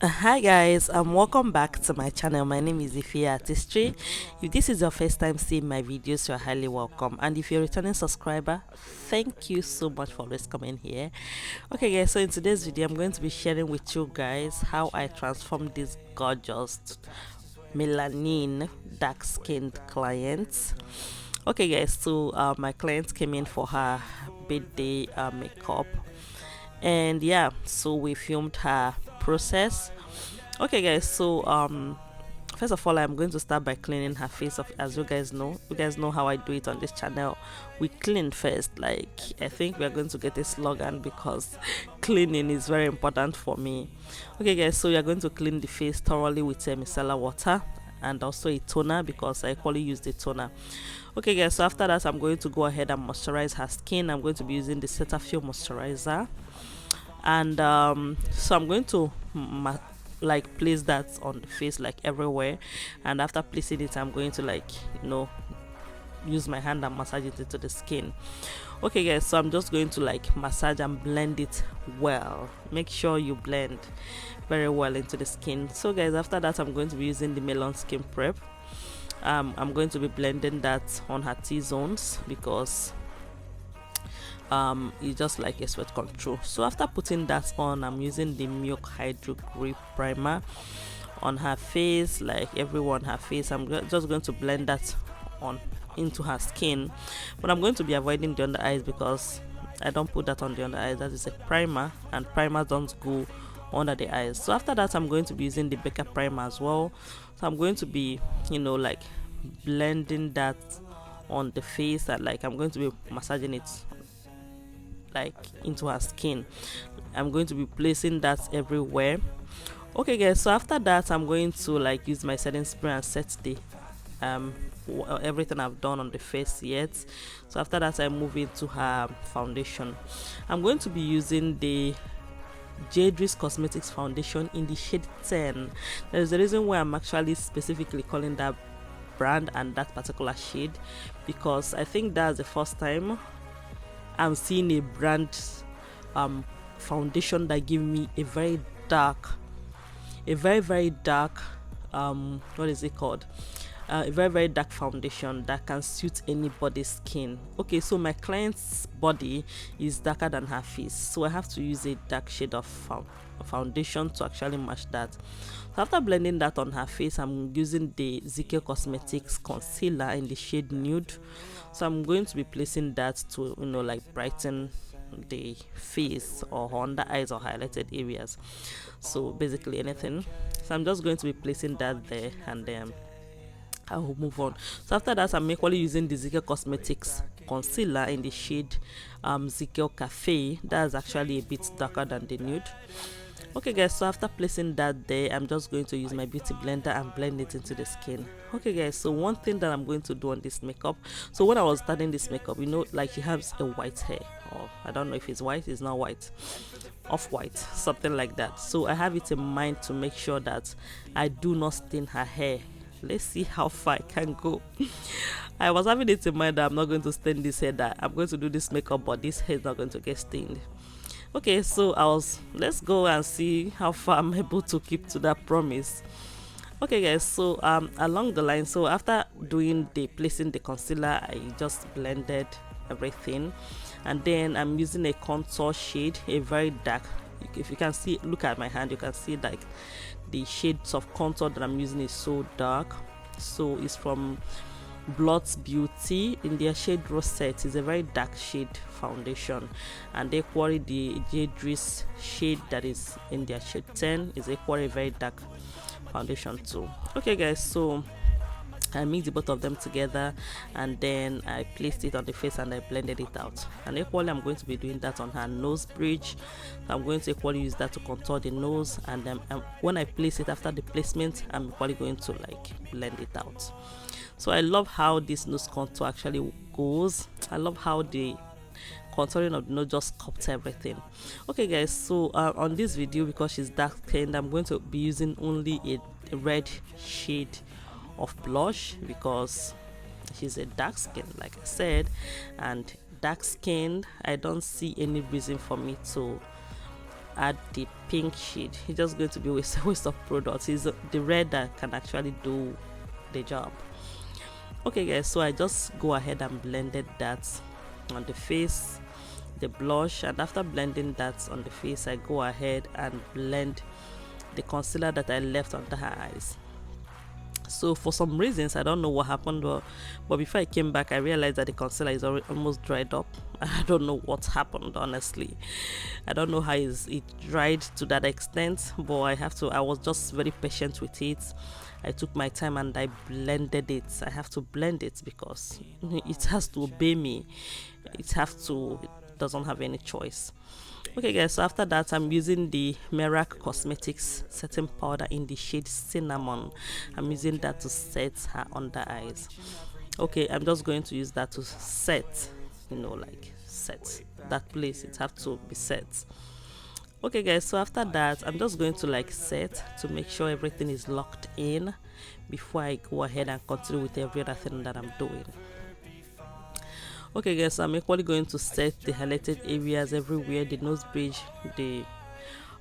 Hi guys, welcome back to my channel. My name is Ify Artistry. If this is your first time seeing my videos, you're highly welcome, and if you're a returning subscriber, thank you so much for always coming here. Okay guys, so in today's video I'm going to be sharing with you guys how I transformed this gorgeous melanin dark skinned client. Okay guys, so my client came in for her birthday makeup, and yeah, so we filmed her process. Okay guys, so first of all, I'm going to start by cleaning her face off. As you guys know how I do it on this channel. We clean first. Like, I think we are going to get a slogan because cleaning is very important for me. Okay guys, so we are going to clean the face thoroughly with micellar water and also a toner, because I equally use the toner. Okay guys, so after that I'm going to go ahead and moisturize her skin. I'm going to be using the Cetaphil moisturizer, and so I'm going to like place that on the face like everywhere, and after placing it I'm going to, like, use my hand and massage it into the skin. Okay guys, so I'm just going to like massage and blend it well. Make sure you blend very well into the skin. So guys, after that I'm going to be using the Melon Skin Prep. I'm going to be blending that on her T-zones because it's just like a sweat control. So after putting that on, I'm using the Milk Hydro Grip Primer on her face, like everywhere on her face. I'm just going to blend that on into her skin, but I'm going to be avoiding the under eyes because I don't put that on the under eyes. That is a primer, and primers don't go under the eyes. So after that I'm going to be using the Becharm primer as well. So I'm going to be, like, blending that on the face, and like I'm going to be massaging it like into her skin. I'm going to be placing that everywhere. Okay guys, so after that I'm going to like use my setting spray and set the everything I've done on the face yet. So after that I move into her foundation. I'm going to be using the Jaydriz Cosmetics foundation in the shade 10. There's a reason why I'm actually specifically calling that brand and that particular shade, because I think that's the first time I'm seeing a brand foundation that give me a very very dark what is it called, a very dark foundation that can suit anybody's skin. Okay, so my client's body is darker than her face, so I have to use a dark shade of foundation to actually match that. So after blending that on her face, I'm using the Zikel Cosmetics concealer in the shade nude. So I'm going to be placing that to, like, brighten the face or under eyes or highlighted areas, so basically anything. So I'm just going to be placing that there, and then I will move on. So after that I'm equally using the Zikel Cosmetics concealer in the shade Zikel Cafe. That's actually a bit darker than the nude. Okay guys, so after placing that there, I'm just going to use my beauty blender and blend it into the skin. Okay guys, so one thing that I'm going to do on this makeup, so when I was starting this makeup, like, she has a white hair, or I don't know if it's white, it's not white, off white, something like that. So I have it in mind to make sure that I do not stain her hair. Let's see how far I can go. I was having it in mind that I'm not going to stain this hair, that I'm going to do this makeup but this hair is not going to get stained. Okay, so let's go and see how far I'm able to keep to that promise. Okay guys, so along the line, so after doing the placing the concealer, I just blended everything, and then I'm using a contour shade, a very dark. If you can see, look at my hand, you can see like the shades of contour that I'm using is so dark. So it's from Blot's Beauty in their shade Rosette. Is a very dark shade foundation, and equally the Jaydriz shade that is in their shade 10 is equally very dark foundation too. Okay guys, so I mixed both of them together, and then I placed it on the face and I blended it out. And equally I'm going to be doing that on her nose bridge. So I'm going to equally use that to contour the nose, and then when I place it, after the placement, I'm equally going to like blend it out. So I love how this nose contour actually goes. I love how the contouring of the nose just cuts everything. Okay guys, so on this video, because she's dark skinned, I'm going to be using only a red shade of blush, because she's a dark skin, like I said, and dark skinned, I don't see any reason for me to add the pink shade. It's just going to be a waste of products. It's the red that can actually do the job. Okay guys, so I just go ahead and blended that on the face, the blush, and after blending that on the face, I go ahead and blend the concealer that I left under her eyes. So for some reasons, I don't know what happened, but before I came back, I realized that the concealer is almost dried up. I don't know what happened, honestly. I don't know how it dried to that extent, but I was just very patient with it. I took my time and I blended it. I have to blend it because it has to obey me. It doesn't have any choice. Okay guys, so after that, I'm using the Merak Cosmetics setting powder in the shade Cinnamon. I'm using that to set her under eyes. Okay, I'm just going to use that to set, like set that place. It have to be set. Okay guys, so after that, I'm just going to like set to make sure everything is locked in before I go ahead and continue with every other thing that I'm doing. Okay guys, so I'm equally going to set the highlighted areas everywhere, the nose bridge, the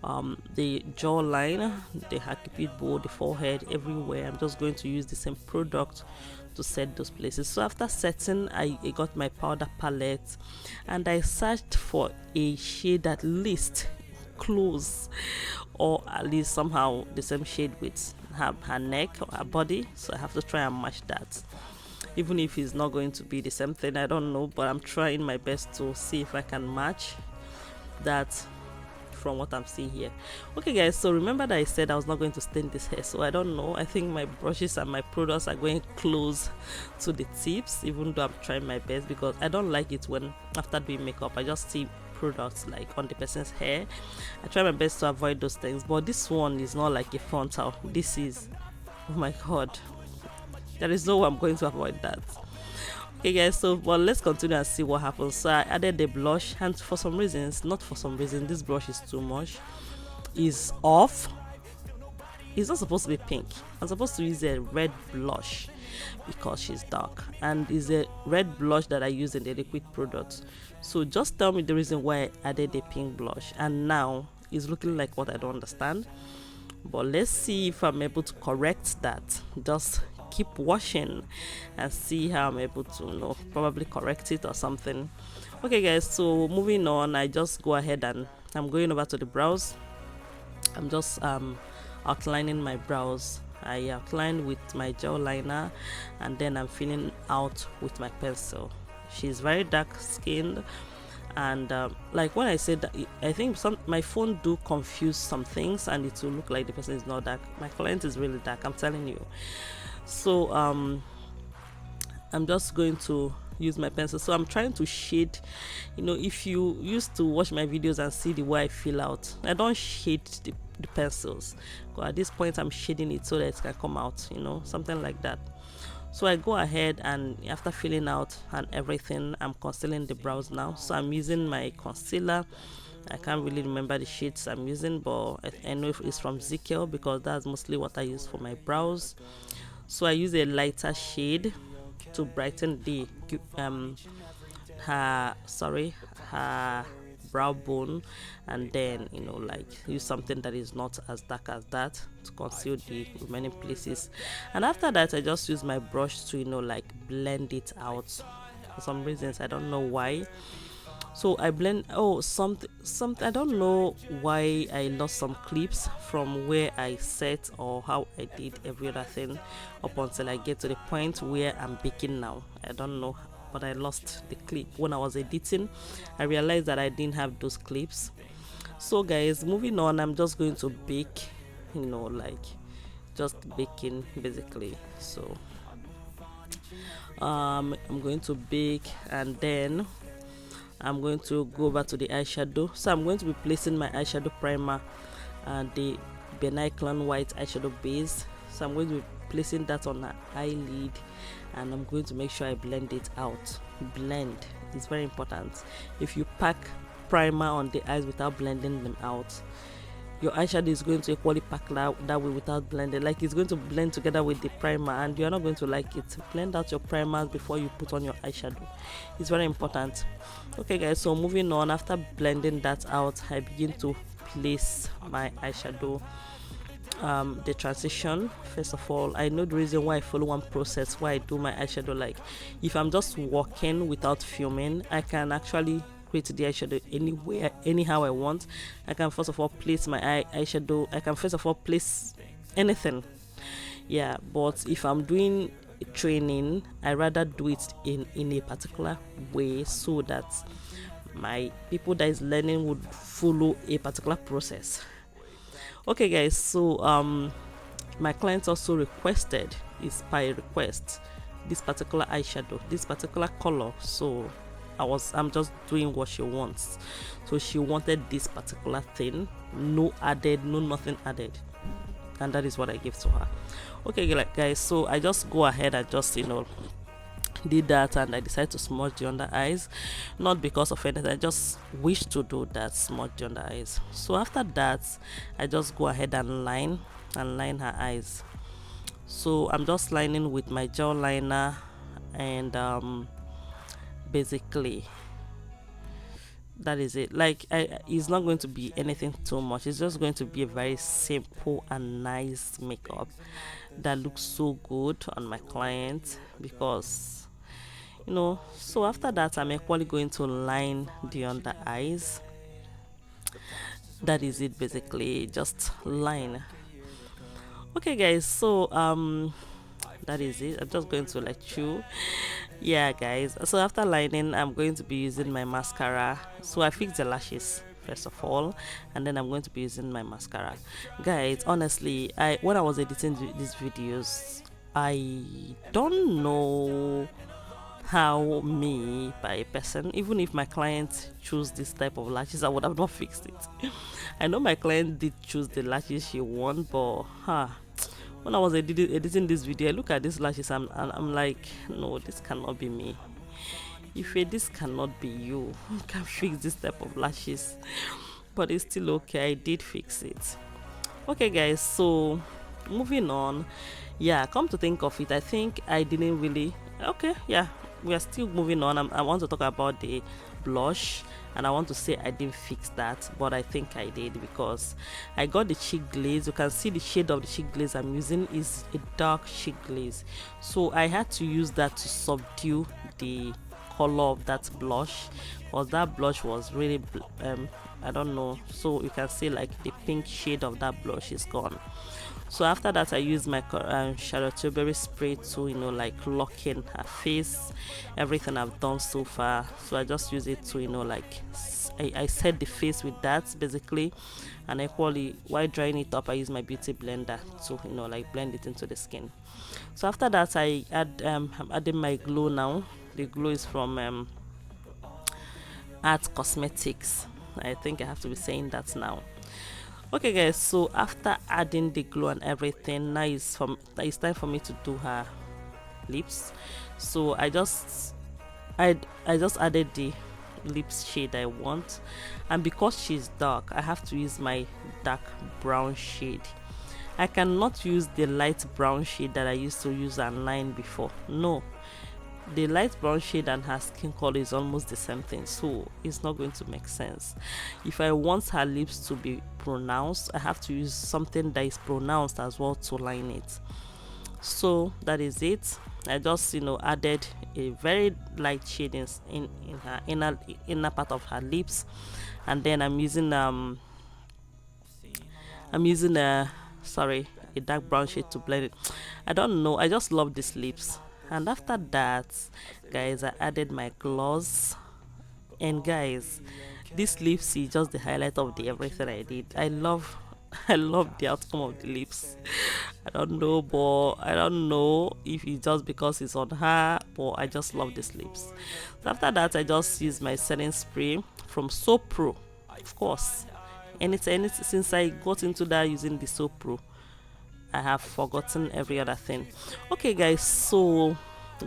jawline, the cupid bow, the forehead, everywhere. I'm just going to use the same product to set those places. So after setting, I got my powder palette and I searched for a shade at least close, or at least somehow the same shade with her neck or her body. So I have to try and match that, even if it's not going to be the same thing. I don't know, but I'm trying my best to see if I can match that from what I'm seeing here. Okay guys, so remember that I said I was not going to stain this hair, so I don't know. I think my brushes and my products are going close to the tips, even though I'm trying my best, because I don't like it when after doing makeup I just see products like on the person's hair. I try my best to avoid those things, but this one is not like a frontal. This is, oh my god, there is no way I'm going to avoid that. Okay guys, so well, let's continue and see what happens. So I added the blush, and for some reasons, not for some reason, this blush is too much, is off. It's not supposed to be pink. I'm supposed to use a red blush because she's dark, and it's a red blush that I use in the liquid product. So just tell me the reason why I added a pink blush, and now it's looking like what I don't understand. But let's see if I'm able to correct that. Just keep washing and see how I'm able to probably correct it or something. Okay guys, so moving on, I just go ahead and I'm going over to the brows. I'm just outlining my brows. I outline with my gel liner, and then I'm filling out with my pencil. She's very dark skinned, and like when I said that, I think my phone do confuse some things and it will look like the person is not dark. My client is really dark, I'm telling you. So I'm just going to use my pencil. So I'm trying to shade, if you used to watch my videos and see the way I fill out, I don't shade the pencils. At this point I'm shading it so that it can come out, something like that. So I go ahead, and after filling out and everything, I'm concealing the brows now. So I'm using my concealer. I can't really remember the shades I'm using, but I know it's from Zikel because that's mostly what I use for my brows. So I use a lighter shade to brighten her brow bone, and then use something that is not as dark as that to conceal the remaining places. And after that, I just use my brush to blend it out. For some reasons, I don't know why. So I blend something I don't know why I lost some clips from where I set or how I did every other thing up until I get to the point where I'm baking now. I don't know, but I lost the clip when I was editing. I realized that I didn't have those clips. So guys, moving on, I'm just going to bake, just baking basically. So I'm going to bake, and then I'm going to go over to the eyeshadow. So I'm going to be placing my eyeshadow primer and the Benign white eyeshadow base. So I'm going to be placing that on her eyelid, and I'm going to make sure I blend it out. Blend is very important. If you pack primer on the eyes without blending them out, your eyeshadow is going to equally pack that way without blending. Like, it's going to blend together with the primer and you're not going to like it. Blend out your primers before you put on your eyeshadow. It's very important. Okay guys, so moving on, after blending that out, I begin to place my eyeshadow, the transition. First of all, I know the reason why I follow one process, why I do my eyeshadow. Like if I'm just walking without filming, I can actually create the eyeshadow anywhere, anyhow I want. I can first of all place my eyeshadow. I can first of all place anything. Yeah, but if I'm doing training, I rather do it in a particular way, so that my people that is learning would follow a particular process. Okay guys, so my clients also requested, is by request, this particular eyeshadow, this particular color. So I'm just doing what she wants. So she wanted this particular thing, no added, no nothing added, and that is what I give to her. Okay guys, so I just go ahead and just did that, and I decided to smudge the under eyes, not because of anything, I just wish to do that, smudge the under eyes. So after that, I just go ahead and line her eyes. So I'm just lining with my gel liner, and basically that is it. Like it's not going to be anything too much, it's just going to be a very simple and nice makeup that looks so good on my client, because so after that, I'm equally going to line the under eyes. That is it, basically, just line. Okay guys, so that is it. I'm just going to let you, yeah guys, so after lining, I'm going to be using my mascara. So I fixed the lashes first of all, and then I'm going to be using my mascara. Guys, honestly, when I was editing these videos, I don't know how me, by a person, even if my client choose this type of lashes, I would have not fixed it. I know my client did choose the lashes she want, but when I was editing this video, I look at these lashes and I'm like, no, this cannot be me. If this cannot be you, you can fix this type of lashes. But it's still okay, I did fix it. Okay guys, so moving on. Yeah, come to think of it, I think I didn't really, okay, yeah, we are still moving on. I want to talk about the blush, and I want to say I didn't fix that, but I think I did, because I got the cheek glaze. You can see the shade of the cheek glaze I'm using is a dark cheek glaze, so I had to use that to subdue the color of that blush, because that blush was really I don't know, so you can see like the pink shade of that blush is gone. So after that, I used my Charlotte Berry spray to like lock in her face, everything I've done so far. So I just use it to like I set the face with that, basically, and equally while drying it up, I use my beauty blender to like blend it into the skin. So after that, I'm adding my glow now. The glow is from Art Cosmetics. I think I have to be saying that now. Okay guys, so after adding the glow and everything, now it's time for me to do her lips. So I just added the lips shade I want, and because she's dark, I have to use my dark brown shade. I cannot use the light brown shade that I used to use and line before. No, the light brown shade and her skin color is almost the same thing, so it's not going to make sense. If I want her lips to be pronounced, I have to use something that is pronounced as well to line it. So that is it. I just added a very light shade in her inner part of her lips, and then I'm using a dark brown shade to blend it. I don't know, I just love these lips. And after that, guys, I added my gloss, and guys, this lips is just the highlight of the everything I did. I love the outcome of the lips. I don't know if it's just because it's on her, but I just love these lips. So after that, I just used my setting spray from Soo Pro, of course. And since I got into that using the Soo Pro, I have forgotten every other thing. Okay guys, so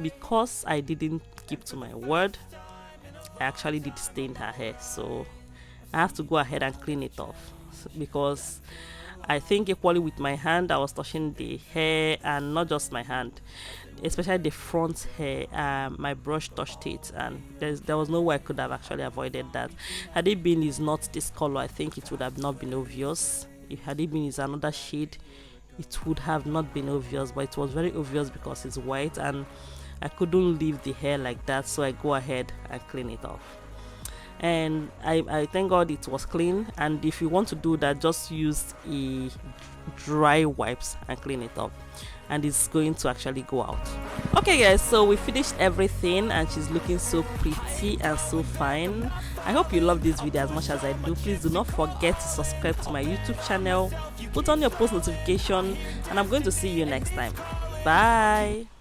because I didn't keep to my word, I actually did stain her hair, so I have to go ahead and clean it off, because I think equally with my hand I was touching the hair, and not just my hand, especially the front hair. My brush touched it, and there was no way I could have actually avoided that. Had it been is not this color, I think it would have not been obvious. If had it been is another shade, it would have not been obvious, but it was very obvious because it's white and I couldn't leave the hair like that, so I go ahead and clean it off. And I thank God it was clean. And if you want to do that, just use a dry wipes and clean it up, and it's going to actually go out. Okay guys, so we finished everything and she's looking so pretty and so fine. I hope you love this video as much as I do. Please do not forget to subscribe to my YouTube channel, put on your post notification, and I'm going to see you next time. Bye.